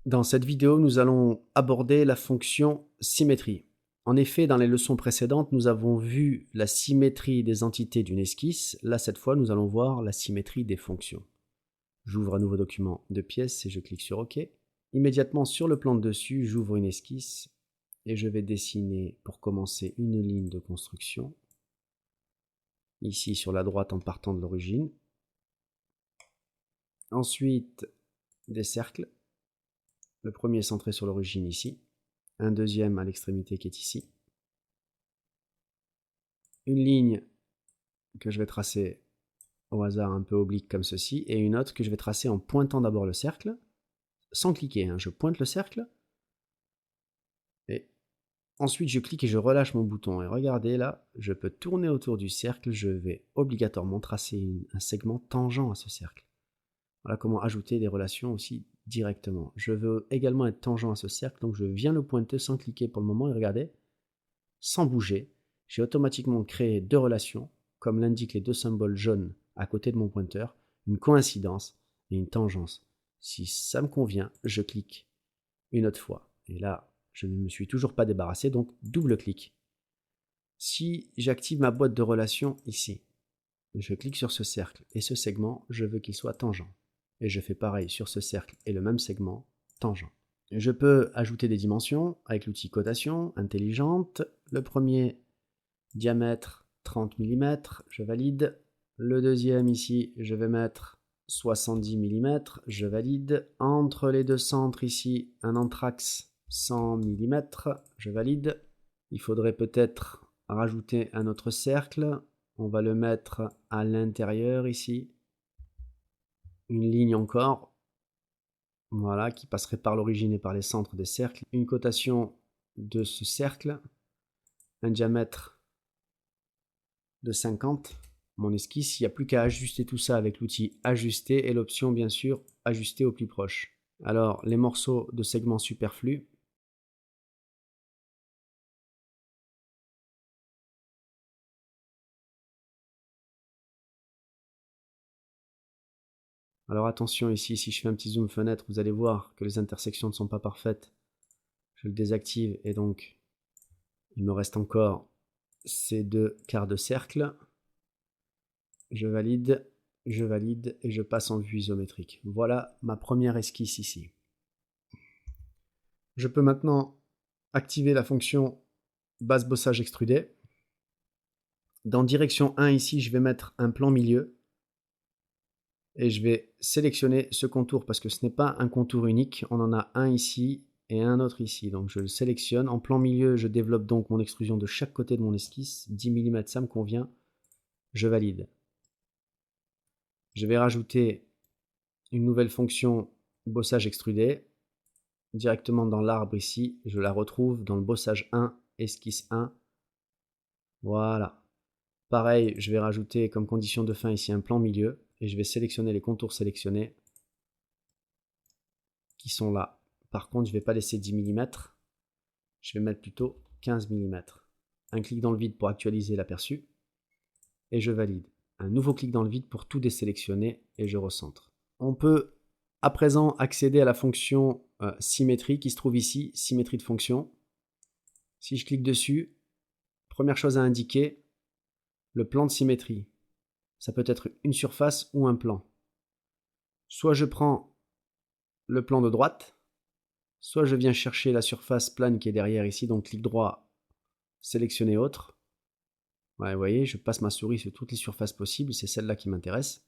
Dans cette vidéo, nous allons aborder la fonction symétrie. En effet, dans les leçons précédentes, nous avons vu la symétrie des entités d'une esquisse. Là, cette fois, nous allons voir la symétrie des fonctions. J'ouvre un nouveau document de pièces et je clique sur OK. Immédiatement sur le plan de dessus, j'ouvre une esquisse et je vais dessiner pour commencer une ligne de construction. Ici sur la droite en partant de l'origine. Ensuite, des cercles. Le premier est centré sur l'origine ici. Un deuxième à l'extrémité qui est ici. Une ligne que je vais tracer au hasard un peu oblique comme ceci, et une autre que je vais tracer en pointant d'abord le cercle, sans cliquer, je pointe le cercle, et ensuite je clique et je relâche mon bouton, et regardez là, je peux tourner autour du cercle, je vais obligatoirement tracer un segment tangent à ce cercle. Voilà comment ajouter des relations aussi directement. Je veux également être tangent à ce cercle, donc je viens le pointer sans cliquer pour le moment, et regardez, sans bouger, j'ai automatiquement créé deux relations, comme l'indiquent les deux symboles jaunes à côté de mon pointeur, une coïncidence et une tangence. Si ça me convient, je clique une autre fois. Et là, je ne me suis toujours pas débarrassé, donc double clic. Si j'active ma boîte de relations ici, je clique sur ce cercle et ce segment, je veux qu'il soit tangent. Et je fais pareil sur ce cercle et le même segment, tangent. Je peux ajouter des dimensions avec l'outil cotation intelligente. Le premier, diamètre 30 mm, je valide. Le deuxième ici, je vais mettre 70 mm, je valide. Entre les deux centres ici, un anthrax 100 mm, je valide. Il faudrait peut-être rajouter un autre cercle. On va le mettre à l'intérieur ici. Une ligne encore, voilà, qui passerait par l'origine et par les centres des cercles. Une cotation de ce cercle, un diamètre de 50. Mon esquisse, il n'y a plus qu'à ajuster tout ça avec l'outil ajuster et l'option bien sûr ajuster au plus proche. Alors les morceaux de segments superflus, alors attention ici, si je fais un petit zoom fenêtre, vous allez voir que les intersections ne sont pas parfaites. Je le désactive et donc il me reste encore ces deux quarts de cercle. Je valide et je passe en vue isométrique. Voilà ma première esquisse ici. Je peux maintenant activer la fonction base bossage extrudé. Dans direction 1 ici, je vais mettre un plan milieu et je vais sélectionner ce contour parce que ce n'est pas un contour unique. On en a un ici et un autre ici. Donc je le sélectionne. En plan milieu, je développe donc mon extrusion de chaque côté de mon esquisse. 10 mm, ça me convient. Je valide. Je vais rajouter une nouvelle fonction bossage extrudé. Directement dans l'arbre ici, je la retrouve dans le bossage 1, esquisse 1. Voilà. Pareil, je vais rajouter comme condition de fin ici un plan milieu et je vais sélectionner les contours sélectionnés qui sont là. Par contre, je ne vais pas laisser 10 mm, je vais mettre plutôt 15 mm. Un clic dans le vide pour actualiser l'aperçu et je valide. Un nouveau clic dans le vide pour tout désélectionner et je recentre. On peut à présent accéder à la fonction symétrie qui se trouve ici, symétrie de fonction. Si je clique dessus, première chose à indiquer, le plan de symétrie. Ça peut être une surface ou un plan. Soit je prends le plan de droite, soit je viens chercher la surface plane qui est derrière ici, donc clic droit, sélectionner autre. Ouais, vous voyez, je passe ma souris sur toutes les surfaces possibles, c'est celle-là qui m'intéresse.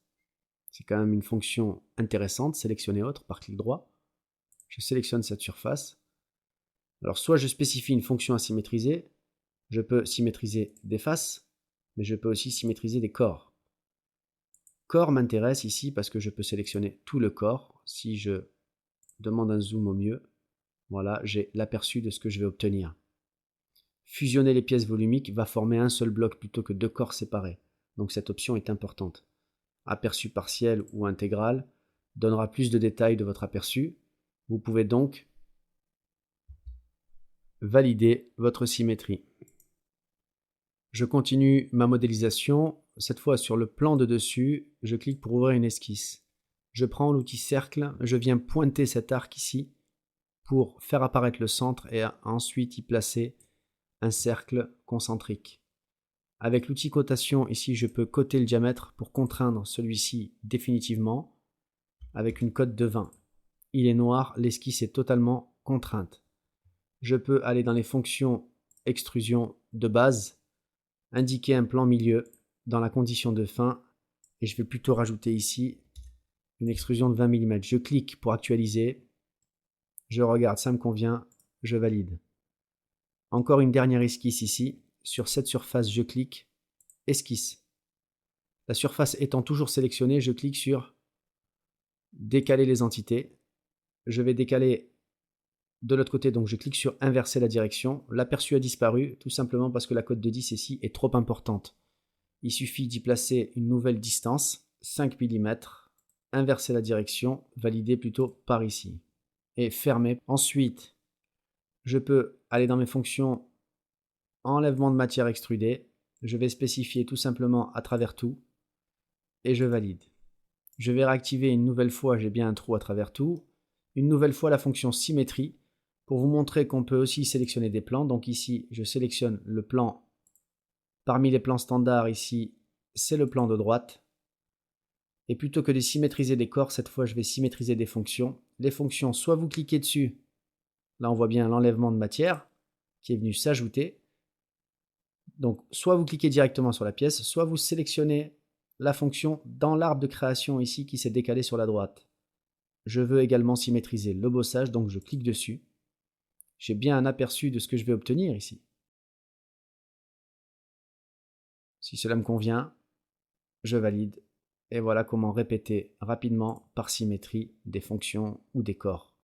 C'est quand même une fonction intéressante, sélectionner autre par clic droit. Je sélectionne cette surface. Alors soit je spécifie une fonction à symétriser, je peux symétriser des faces, mais je peux aussi symétriser des corps. Corps m'intéresse ici parce que je peux sélectionner tout le corps. Si je demande un zoom au mieux, voilà, j'ai l'aperçu de ce que je vais obtenir. Fusionner les pièces volumiques va former un seul bloc plutôt que deux corps séparés. Donc cette option est importante. Aperçu partiel ou intégral donnera plus de détails de votre aperçu. Vous pouvez donc valider votre symétrie. Je continue ma modélisation. Cette fois sur le plan de dessus, je clique pour ouvrir une esquisse. Je prends l'outil cercle, je viens pointer cet arc ici pour faire apparaître le centre et ensuite y placer un cercle concentrique. Avec l'outil cotation, ici, je peux coter le diamètre pour contraindre celui-ci définitivement avec une cote de 20. Il est noir, l'esquisse est totalement contrainte. Je peux aller dans les fonctions extrusion de base, indiquer un plan milieu dans la condition de fin, et je vais plutôt rajouter ici une extrusion de 20 mm. Je clique pour actualiser, je regarde, ça me convient, je valide. Encore une dernière esquisse ici. Sur cette surface, je clique, esquisse. La surface étant toujours sélectionnée, je clique sur décaler les entités. Je vais décaler de l'autre côté, donc je clique sur inverser la direction. L'aperçu a disparu, tout simplement parce que la cote de 10 ici est trop importante. Il suffit d'y placer une nouvelle distance, 5 mm, inverser la direction, valider plutôt par ici, et fermer. Ensuite, je peux aller dans mes fonctions enlèvement de matière extrudée. Je vais spécifier tout simplement à travers tout, et je valide. Je vais réactiver une nouvelle fois, j'ai bien un trou à travers tout. Une nouvelle fois la fonction symétrie, pour vous montrer qu'on peut aussi sélectionner des plans. Donc ici, je sélectionne le plan. Parmi les plans standards, ici, c'est le plan de droite. Et plutôt que de symétriser des corps, cette fois, je vais symétriser des fonctions. Les fonctions, soit vous cliquez dessus. Là, on voit bien l'enlèvement de matière qui est venu s'ajouter. Donc, soit vous cliquez directement sur la pièce, soit vous sélectionnez la fonction dans l'arbre de création ici qui s'est décalé sur la droite. Je veux également symétriser le bossage, donc je clique dessus. J'ai bien un aperçu de ce que je vais obtenir ici. Si cela me convient, je valide. Et voilà comment répéter rapidement par symétrie des fonctions ou des corps.